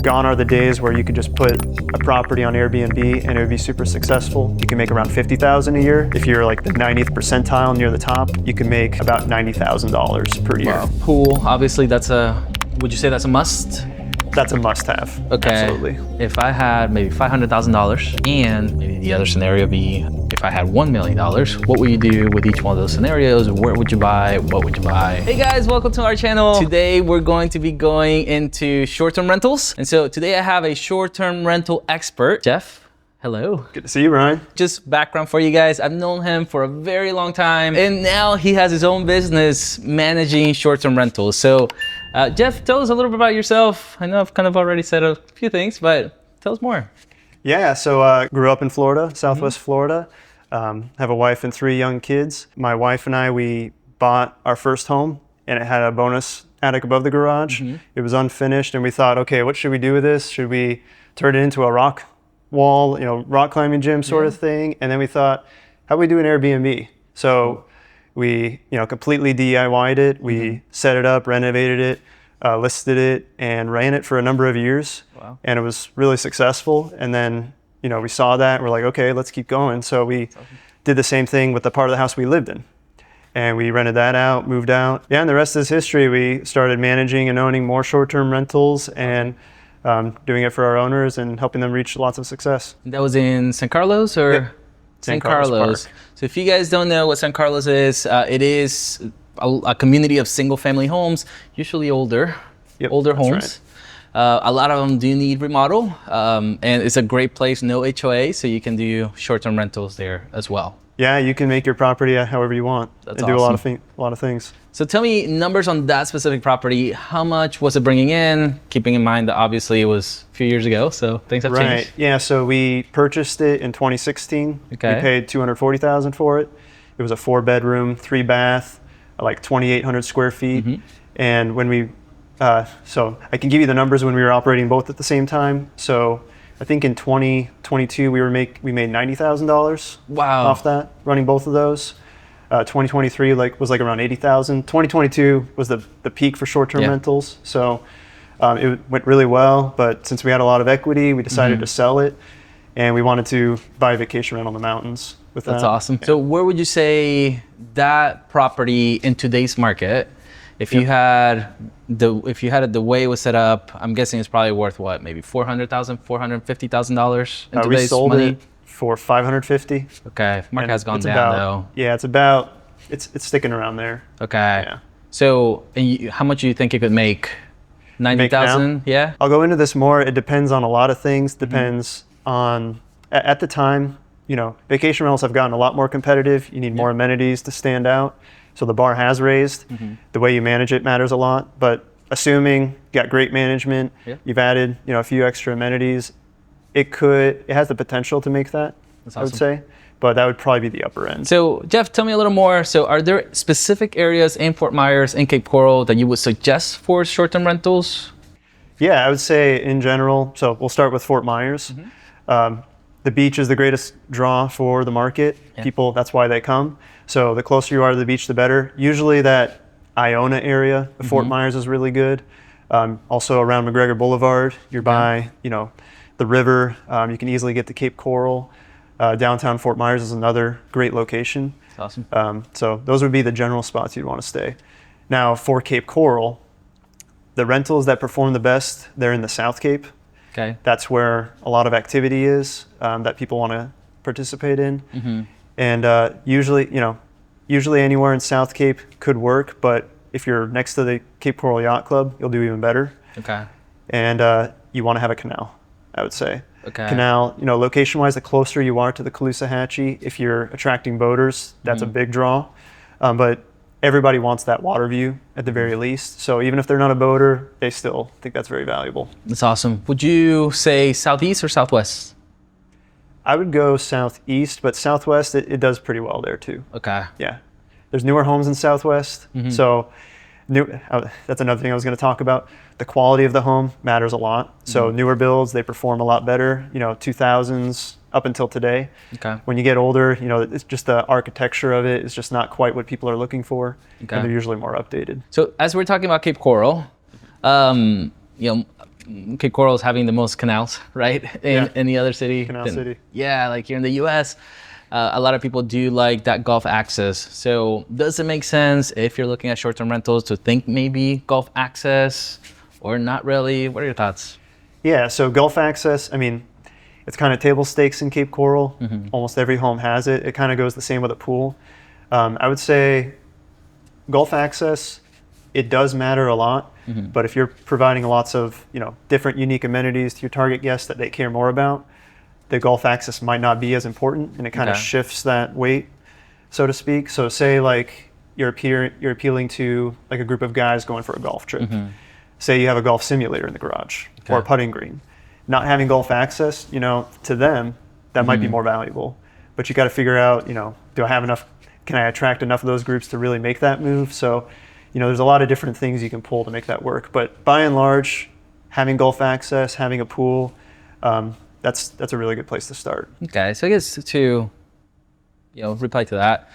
Gone are the days where you could just put a property on Airbnb and it would be super successful. You can make around $50,000 a year. If you're like the 90th percentile near the top, you can make about $90,000 per year. Wow. Pool, obviously would you say that's a must? That's a must-have. Okay. Absolutely. If I had maybe $500,000 and maybe the other scenario be if I had $1 million, what would you do with each one of those scenarios? Where would you buy? What would you buy? Hey guys, welcome to our channel. Today we're going to be going into short-term rentals. And so today I have a short-term rental expert, Jeff. Hello. Good to see you, Bryan. Just background for you guys. I've known him for a very long time and now he has his own business managing short-term rentals. So Jeff, tell us a little bit about yourself. I know I've kind of already said a few things, but tell us more. Yeah, so grew up in Florida, Southwest Florida. Have a wife and 3 young kids. My wife and I, we bought our first home and it had a bonus attic above the garage. It was unfinished and we thought, okay, what should we do with this? Should we turn it into a rock wall, rock climbing gym sort of thing? And then we thought, how do we do an Airbnb? So we, completely DIY'd it. We set it up, renovated it, listed it, and ran it for a number of years. Wow. And it was really successful. And then, we saw that, we're like, okay, let's keep going. So we did the same thing with the part of the house we lived in. And we rented that out, moved out. Yeah, and the rest is history. We started managing and owning more short-term rentals and doing it for our owners and helping them reach lots of success. That was in San Carlos or? Yep. San Carlos. So if you guys don't know what San Carlos is, it is a community of single family homes, usually older homes. Right. A lot of them do need remodel and it's a great place, no HOA, so you can do short-term rentals there as well. Yeah, you can make your property however you want. That's and do awesome. a lot of things. So tell me numbers on that specific property. How much was it bringing in? Keeping in mind that obviously it was a few years ago, so things have changed. Yeah, so we purchased it in 2016. Okay. We paid $240,000 for it. It was a 4-bedroom, 3-bath, like 2,800 square feet. And when we, so I can give you the numbers when we were operating both at the same time. So I think in 2022 we made $90,000 off that, running both of those. 2023 was around 80,000. 2022 was the peak for short-term rentals. So it went really well, but since we had a lot of equity, we decided to sell it, and we wanted to buy a vacation rental in the mountains with that. That's awesome. Yeah. So where would you say that property in today's market, if you had it the way it was set up, I'm guessing it's probably worth what, maybe $400,000, $450,000 in today's we sold money? it for $550. Okay, market has gone down though. Yeah, it's sticking around there. Okay. Yeah. So how much do you think it could make? 90,000? Yeah. I'll go into this more. It depends on a lot of things. Depends on, at the time, vacation rentals have gotten a lot more competitive. You need more amenities to stand out. So the bar has raised. The way you manage it matters a lot. But assuming you got great management, you've added, a few extra amenities, it has the potential to make that. That's awesome. I would say. But that would probably be the upper end. So Jeff, tell me a little more. So are there specific areas in Fort Myers and Cape Coral that you would suggest for short-term rentals? Yeah, I would say in general, so we'll start with Fort Myers. The beach is the greatest draw for the market. People, that's why they come. So the closer you are to the beach, the better. Usually that Iona area of Fort Myers is really good. Also around McGregor Boulevard, you're by, the river. You can easily get to Cape Coral. Downtown Fort Myers is another great location. That's awesome. So those would be the general spots you'd want to stay. Now for Cape Coral, the rentals that perform the best, they're in the South Cape. Okay. That's where a lot of activity is that people want to participate in. And usually anywhere in South Cape could work, but if you're next to the Cape Coral Yacht Club, you'll do even better. Okay. And you want to have a canal, I would say. Okay. Canal, location-wise, the closer you are to the Caloosahatchee, if you're attracting boaters, that's a big draw. But everybody wants that water view at the very least. So even if they're not a boater, they still think that's very valuable. That's awesome. Would you say southeast or southwest? I would go southeast, but southwest, it does pretty well there too. Okay. Yeah. There's newer homes in southwest. So that's another thing I was going to talk about. The quality of the home matters a lot. So newer builds, they perform a lot better, 2000s up until today. Okay. When you get older, it's just the architecture of it is just not quite what people are looking for. Okay. And they're usually more updated. So as we're talking about Cape Coral, Cape Coral is having the most canals, right? In any other city. Canal City. Yeah, like here in the US, a lot of people do like that golf access. So does it make sense if you're looking at short-term rentals to think maybe golf access or not really? What are your thoughts? Yeah, so golf access, I mean, it's kind of table stakes in Cape Coral. Almost every home has it. It kind of goes the same with a pool. I would say golf access, it does matter a lot, but if you're providing lots of different unique amenities to your target guests that they care more about, the golf access might not be as important, and it kind of shifts that weight, so to speak. So say like you're appealing to like a group of guys going for a golf trip. Say you have a golf simulator in the garage or a putting green. Not having golf access, to them, that might be more valuable. But you got to figure out, do I have enough? Can I attract enough of those groups to really make that move? So, there's a lot of different things you can pull to make that work. But by and large, having golf access, having a pool, that's a really good place to start. Okay, so I guess to reply to that,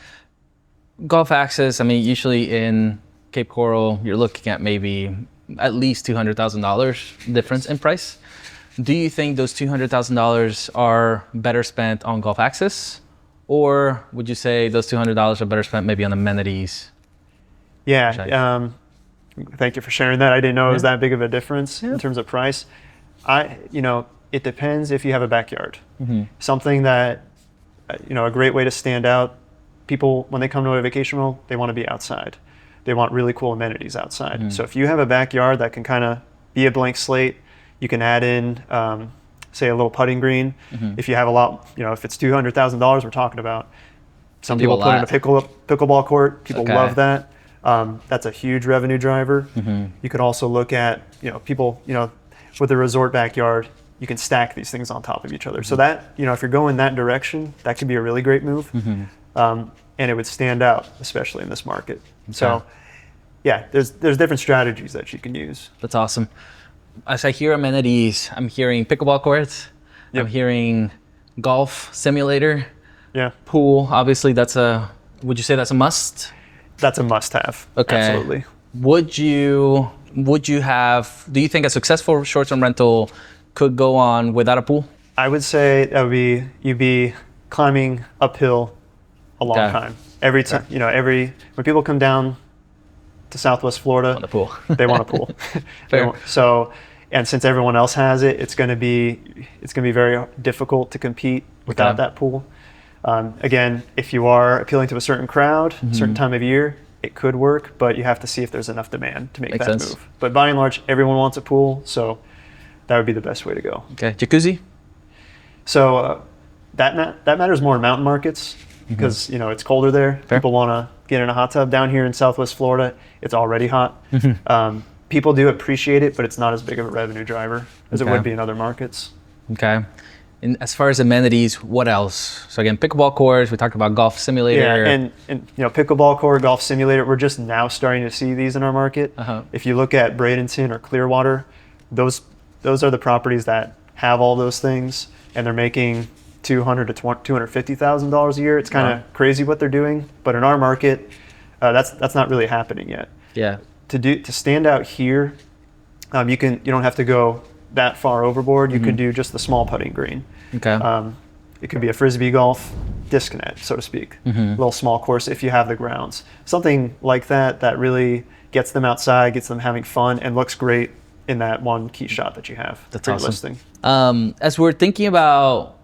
golf access. I mean, usually in Cape Coral, you're looking at maybe at least $200,000 difference in price. Do you think those $200,000 are better spent on golf access, or would you say those $200 are better spent maybe on amenities? Yeah, thank you for sharing that. I didn't know it was that big of a difference in terms of price. It depends if you have a backyard. Something that, a great way to stand out. People, when they come to a vacation rental, they want to be outside. They want really cool amenities outside. So if you have a backyard that can kind of be a blank slate, you can add in, say, a little putting green. If you have a lot, if it's $200,000 we're talking about, some people put in a pickleball court. People love that. That's a huge revenue driver. You could also look at, people, with a resort backyard, you can stack these things on top of each other. So that, if you're going that direction, that could be a really great move. And it would stand out, especially in this market. So yeah, there's different strategies that you can use. That's awesome. As I hear amenities, I'm hearing pickleball courts. I'm hearing golf simulator. Pool, obviously would you say that's a must? That's a must-have. Okay. Absolutely. Do you think a successful short-term rental could go on without a pool? I would say you'd be climbing uphill a long time. Every time, when people come down to Southwest Florida, want a pool. They want a pool. And since everyone else has it, it's going to be very difficult to compete without that pool. Again, if you are appealing to a certain crowd, a certain time of year, it could work, but you have to see if there's enough demand to make that move. But by and large, everyone wants a pool, so that would be the best way to go. Okay, jacuzzi? So that matters more in mountain markets because it's colder there. People want to get in a hot tub. Down here in Southwest Florida, it's already hot. People do appreciate it, but it's not as big of a revenue driver as it would be in other markets. Okay. And as far as amenities, what else? So again, pickleball courts, we talked about golf simulator. Yeah, and pickleball court, golf simulator, we're just now starting to see these in our market. If you look at Bradenton or Clearwater, those are the properties that have all those things, and they're making $200,000 to $250,000 a year. It's kind of crazy what they're doing, but in our market, that's not really happening yet. Yeah. To stand out here, you don't have to go that far overboard. You could do just the small putting green. Okay. It could be a frisbee golf disc net, so to speak. A little small course if you have the grounds. Something like that really gets them outside, gets them having fun, and looks great in that one key shot that you have. That's for awesome. Listing. As we're thinking about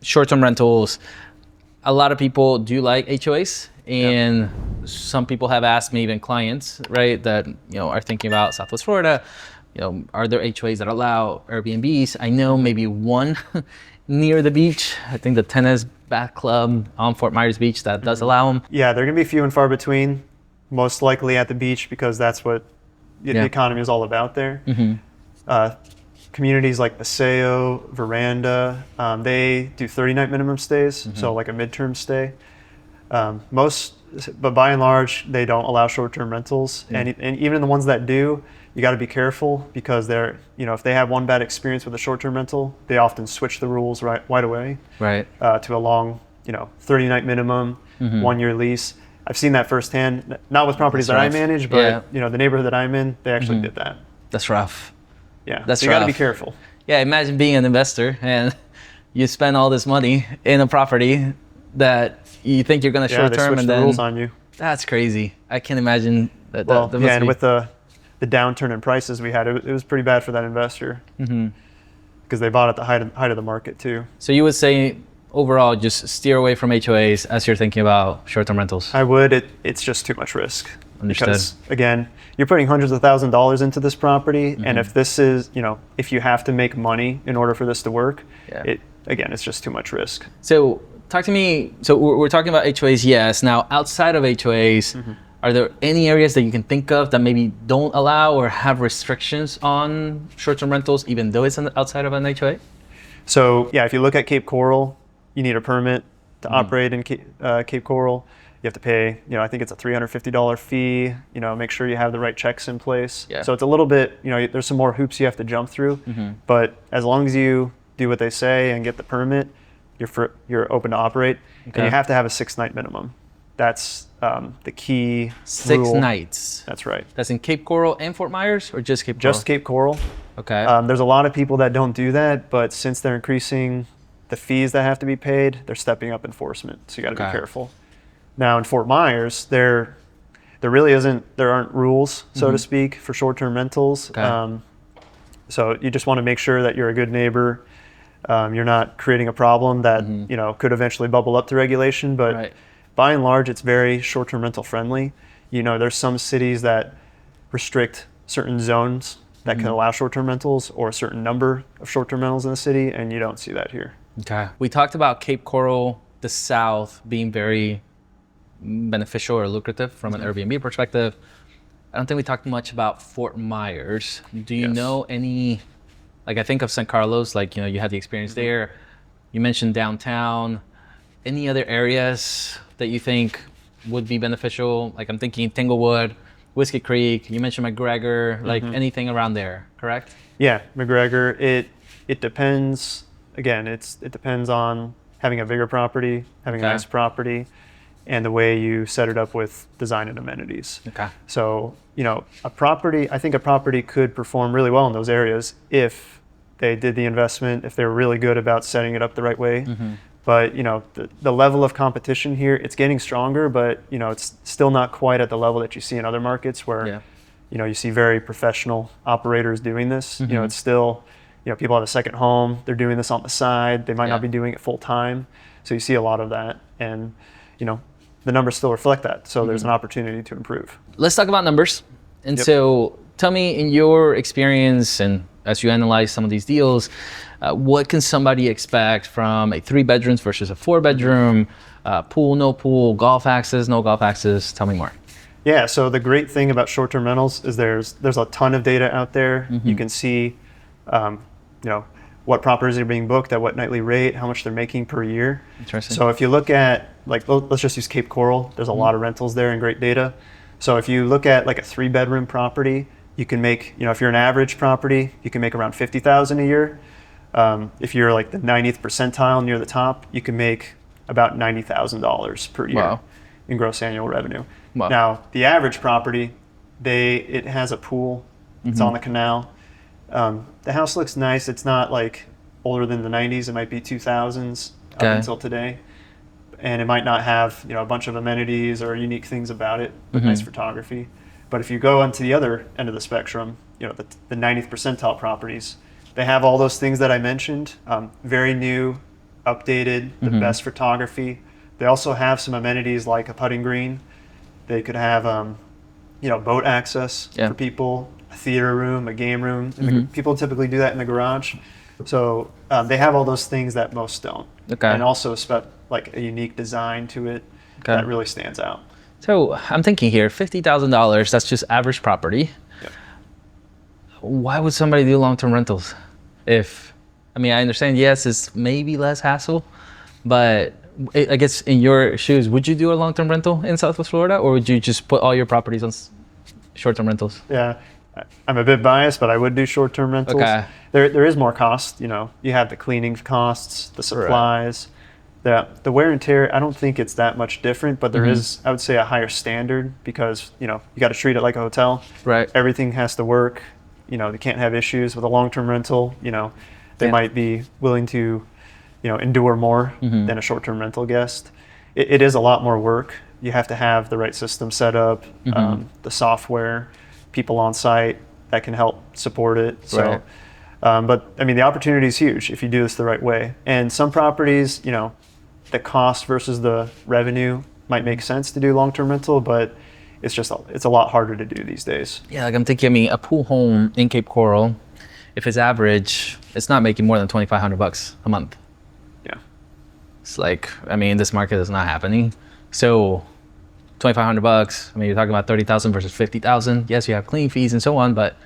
short-term rentals, a lot of people do like HOAs, and some people have asked me, even clients, right, that are thinking about Southwest Florida. Are there HOAs that allow Airbnbs? I know maybe one near the beach. I think the Tennis Bath Club on Fort Myers Beach that does allow them. Yeah, they're going to be few and far between, most likely at the beach because that's what the economy is all about there. Communities like Paseo, Veranda, they do 30-night minimum stays, so like a midterm stay. But by and large, they don't allow short-term rentals. And even the ones that do, you got to be careful because if they have one bad experience with a short-term rental, they often switch the rules right away. Right. To a long, 30-night minimum, 1-year lease. I've seen that firsthand, not with properties that I manage, but the neighborhood that I'm in, they actually did that. That's rough. Yeah, That's so you got to be rough. careful. Yeah, imagine being an investor and you spend all this money in a property that you think you're going to Yeah, short they term, switch and the then rules on you. that's crazy. I can't imagine that. Well, that yeah, must and be, with the downturn in prices we had, it was pretty bad for that investor because they bought at the height of the market too. So you would say overall, just steer away from HOAs as you're thinking about short-term rentals. I would. It's just too much risk. Understood. Because again, you're putting hundreds of $1,000s into this property, and if this is, if you have to make money in order for this to work, Yeah. it's just too much risk. So talk to me. So we're talking about HOAs, yes. Now, outside of HOAs, are there any areas that you can think of that maybe don't allow or have restrictions on short-term rentals, even though it's outside of an HOA? So yeah, if you look at Cape Coral, you need a permit to operate in Cape Coral. You have to pay, I think it's a $350 fee, make sure you have the right checks in place. Yeah. So it's a little bit, there's some more hoops you have to jump through, but as long as you do what they say and get the permit, you're open to operate. Okay. And you have to have a 6-night minimum. That's the key 6 rule. nights. That's right. That's in Cape Coral and Fort Myers, or just Cape Coral? Just Cape Coral. Okay. There's a lot of people that don't do that, but since they're increasing the fees that have to be paid, they're stepping up enforcement. So you got to be careful. Now in Fort Myers, there aren't rules, so to speak, for short-term rentals. Okay. So you just want to make sure that you're a good neighbor. You're not creating a problem that could eventually bubble up to regulation. But by and large, it's very short-term rental friendly. There's some cities that restrict certain zones that can allow short-term rentals, or a certain number of short-term rentals in the city, and you don't see that here. Okay. We talked about Cape Coral, the South, being very beneficial or lucrative from an Airbnb perspective. I don't think we talked much about Fort Myers. Do you know any, like I think of San Carlos, like, you had the experience there. You mentioned downtown. Any other areas that you think would be beneficial? Like I'm thinking Tanglewood, Whiskey Creek, you mentioned McGregor, like anything around there, correct? Yeah, McGregor, it depends. Again, it depends on having a bigger property, having a nice property, and the way you set it up with design and amenities. Okay. So, I think a property could perform really well in those areas if they did the investment, if they were really good about setting it up the right way. But, the level of competition here, it's getting stronger, but, it's still not quite at the level that you see in other markets where, you see very professional operators doing this. It's still, people have a second home, they're doing this on the side, they might not be doing it full time. So you see a lot of that, and, the numbers still reflect that. So there's an opportunity to improve. Let's talk about numbers. And so tell me, in your experience and as you analyze some of these deals, what can somebody expect from a 3 bedrooms versus a 4 bedroom, pool, no pool, golf access, no golf access? Tell me more. Yeah, so the great thing about short-term rentals is there's a ton of data out there. You can see, what properties are being booked at what nightly rate, how much they're making per year. Interesting. So if you look at, let's just use Cape Coral. There's a lot of rentals there and great data. So if you look at like a 3-bedroom property, you can make, if you're an average property, you can make around $50,000 a year. If you're like the 90th percentile near the top, you can make about $90,000 per year in gross annual revenue. Wow. Now, the average property, it has a pool. It's on the canal. The house looks nice. It's not like older than the 90s. It might be 2000s up until today. And it might not have, a bunch of amenities or unique things about it, but nice photography. But if you go onto the other end of the spectrum, the 90th percentile properties, they have all those things that I mentioned, very new, updated, the best photography. They also have some amenities like a putting green. They could have, boat access for people, a theater room, a game room. People typically do that in the garage. So they have all those things that most don't. Okay. And also like a unique design to it that really stands out. So I'm thinking here, $50,000, that's just average property. Yep. Why would somebody do long-term rentals? I understand, yes, it's maybe less hassle, but I guess in your shoes, would you do a long-term rental in Southwest Florida, or would you just put all your properties on short-term rentals? Yeah, I'm a bit biased, but I would do short-term rentals. Okay. There is more cost, you have the cleaning costs, the supplies, the wear and tear. I don't think it's that much different, but there is, I would say, a higher standard because, you got to treat it like a hotel. Right. Everything has to work. they can't have issues with a long-term rental. They might be willing to, endure more than a short-term rental guest. It is a lot more work. You have to have the right system set up, the software, people on site that can help support it. So, Right. but I mean, the opportunity is huge if you do this the right way. And some properties, the cost versus the revenue might make sense to do long-term rental, but it's a lot harder to do these days. Yeah, like I'm thinking, I mean, a pool home in Cape Coral, if it's average, it's not making more than $2,500 a month. Yeah. It's like, I mean, this market is not happening. So $2,500, I mean, you're talking about 30,000 versus 50,000. Yes, you have cleaning fees and so on, but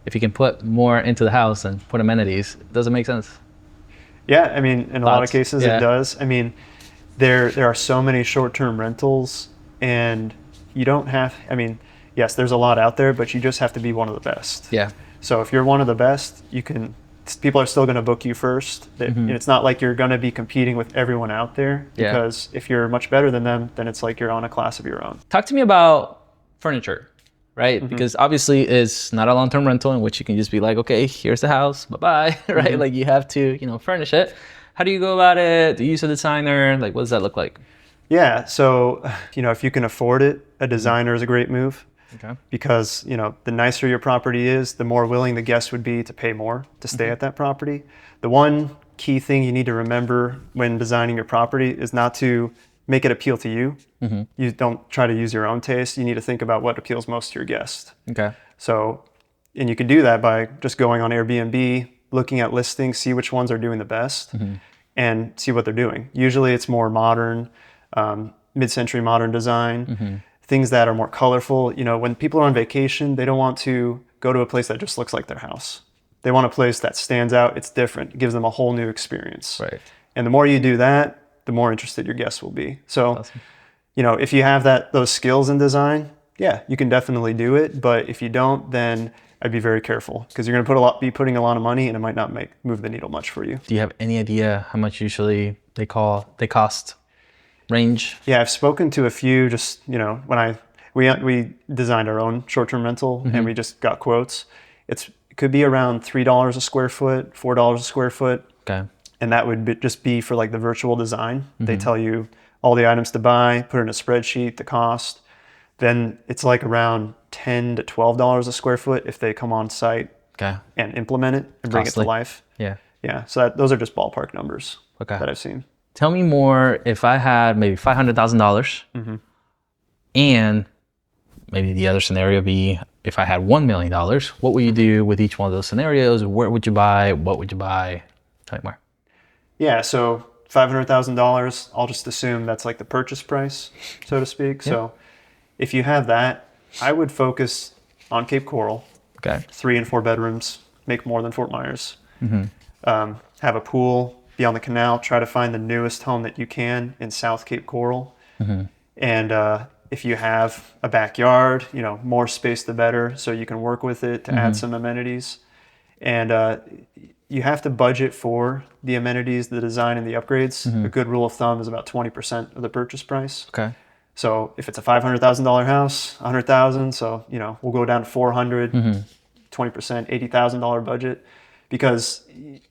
if you can put more into the house and put amenities, it doesn't make sense. Yeah, I mean, in a lot of Thoughts? cases Yeah. it does. I mean, there are so many short-term rentals, and you don't have, I mean, yes, there's a lot out there, but you just have to be one of the best. Yeah. So if you're one of the best, people are still going to book you first. It's not like you're going to be competing with everyone out there, Yeah. because if you're much better than them, then it's like you're on a class of your own. Talk to me about furniture, right? Because obviously it's not a long-term rental in which you can just be like, okay, here's the house, bye-bye, right? Like you have to, furnish it. How do you go about it? Do you use a designer? Like, what does that look like? Yeah, so, if you can afford it, a designer is a great move. Okay. Because the nicer your property is, the more willing the guest would be to pay more to stay at that property. The one key thing you need to remember when designing your property is not to make it appeal to you. You don't try to use your own taste. You need to think about what appeals most to your guest. Okay. So, and you can do that by just going on Airbnb, looking at listings, see which ones are doing the best, and see what they're doing. Usually it's more modern, mid-century modern design. Things that are more colorful. When people are on vacation, they don't want to go to a place that just looks like their house. They want a place that stands out, it's different, it gives them a whole new experience. Right. And the more you do that, the more interested your guests will be. So, Awesome. if you have those skills in design, yeah, you can definitely do it. But if you don't, then I'd be very careful, because you're going to be putting a lot of money, and it might not move the needle much for you. Do you have any idea how much usually they cost? Range? Yeah, I've spoken to a few. Just when we designed our own short-term rental, and we just got quotes. It could be around $3 a square foot, $4 a square foot. Okay. And that would just be for like the virtual design. They tell you all the items to buy, put in a spreadsheet, the cost. Then it's like around $10 to $12 a square foot if they come on site and implement it and bring Costly. it to life. Yeah. Yeah, so those are just ballpark numbers that I've seen. Tell me more. If I had maybe $500,000 and maybe the other scenario be if I had $1 million, what would you do with each one of those scenarios? Where would you buy? What would you buy? Tell me more. Yeah, so $500,000, I'll just assume that's like the purchase price, so to speak. So if you have that, I would focus on Cape Coral. Okay. 3 and 4 bedrooms, make more than Fort Myers. Have a pool, be on the canal, try to find the newest home that you can in South Cape Coral. And if you have a backyard, more space the better, so you can work with it to add some amenities. And you have to budget for the amenities, the design, and the upgrades. A good rule of thumb is about 20% of the purchase price. Okay. So if it's a $500,000 house, $100,000, so we'll go down to 400, 20%, $80,000 budget, because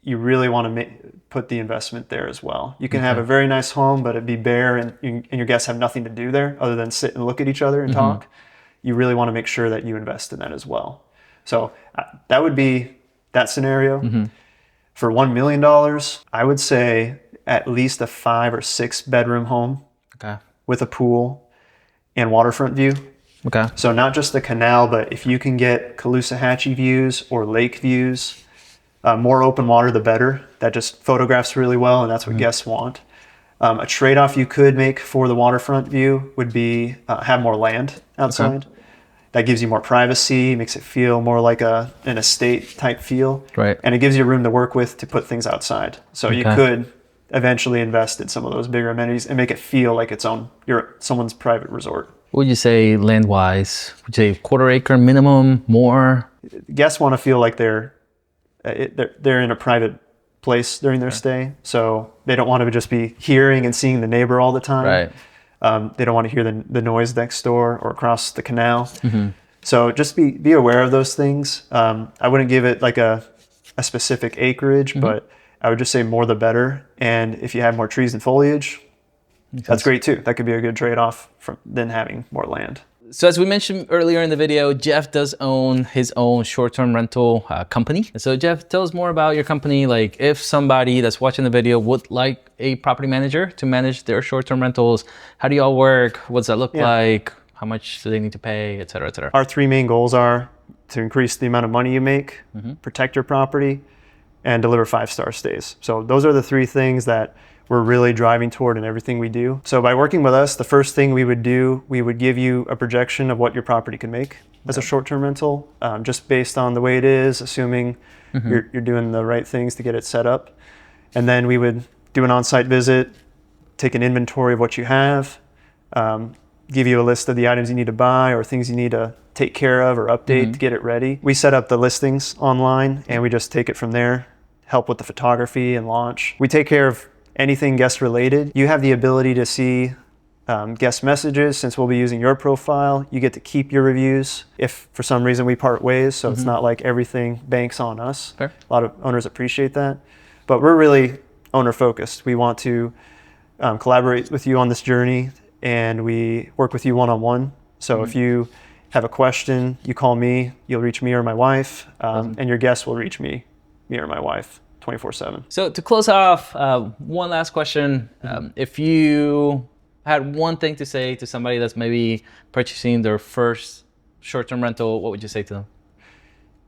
you really want to put the investment there as well. You can have a very nice home, but it'd be bare, and your guests have nothing to do there other than sit and look at each other and talk. You really want to make sure that you invest in that as well. So that would be that scenario. For $1 million, I would say at least a 5 or 6 bedroom home with a pool and waterfront view. Okay. So not just the canal, but if you can get Caloosahatchee views or lake views, more open water, the better. That just photographs really well, and that's what guests want. A trade-off you could make for the waterfront view would be have more land outside. That gives you more privacy, makes it feel more like an estate type feel. Right. And it gives you room to work with to put things outside. So you could eventually invest in some of those bigger amenities and make it feel like it's someone's private resort. What would you say land-wise? Would you say quarter acre minimum, more? Guests want to feel like they're in a private place during their stay. So they don't want to just be hearing and seeing the neighbor all the time. Right. They don't want to hear the noise next door or across the canal. So just be aware of those things. I wouldn't give it like a specific acreage, but I would just say more the better. And if you have more trees and foliage, that's great too. That could be a good trade-off than having more land. So as we mentioned earlier in the video, Jeff does own his own short-term rental company. So Jeff, tell us more about your company. Like if somebody that's watching the video would like a property manager to manage their short-term rentals, how do y'all work? What's that look like? How much do they need to pay, et cetera, et cetera? Our 3 main goals are to increase the amount of money you make, protect your property, and deliver 5-star stays. So those are the 3 things that we're really driving toward in everything we do. So by working with us, the first thing we would do, we would give you a projection of what your property can make as a short-term rental, just based on the way it is, assuming you're doing the right things to get it set up. And then we would do an on-site visit, take an inventory of what you have, give you a list of the items you need to buy or things you need to take care of or update to get it ready. We set up the listings online and we just take it from there, help with the photography and launch. We take care of anything guest related. You have the ability to see guest messages. Since we'll be using your profile, you get to keep your reviews if for some reason we part ways, so it's not like everything banks on us. Fair. A lot of owners appreciate that, but we're really owner focused. We want to collaborate with you on this journey, and we work with you one-on-one. So if you have a question, you call me, you'll reach me or my wife, and your guests will reach me or my wife 24/7. So to close off, one last question. If you had one thing to say to somebody that's maybe purchasing their first short-term rental, what would you say to them?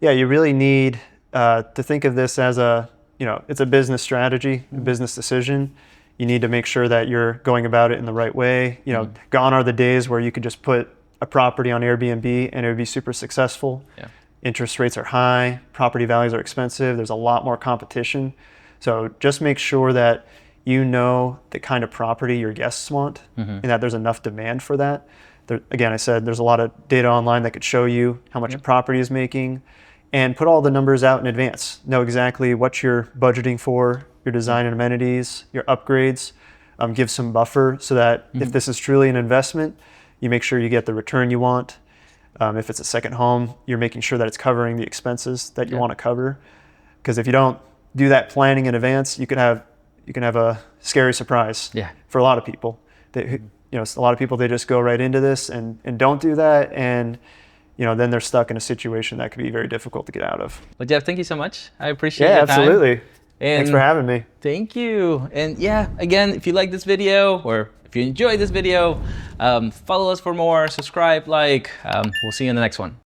Yeah, you really need to think of this as it's a business strategy, a business decision. You need to make sure that you're going about it in the right way. Gone are the days where you could just put a property on Airbnb and it would be super successful. Yeah. Interest rates are high, property values are expensive, there's a lot more competition. So just make sure that you know the kind of property your guests want and that there's enough demand for that. Again, I said there's a lot of data online that could show you how much a property is making, and put all the numbers out in advance. Know exactly what you're budgeting for, your design and amenities, your upgrades. Give some buffer so that if this is truly an investment, you make sure you get the return you want. If it's a second home, you're making sure that it's covering the expenses that you want to cover. Because if you don't do that planning in advance, you can have a scary surprise for a lot of people. A lot of people, they just go right into this and don't do that, and then they're stuck in a situation that could be very difficult to get out of. Well, Jeff, thank you so much. I appreciate your time. Yeah, absolutely. And thanks for having me. Thank you. And yeah, again, if you like this video or if you enjoyed this video, follow us for more, subscribe, like. We'll see you in the next one.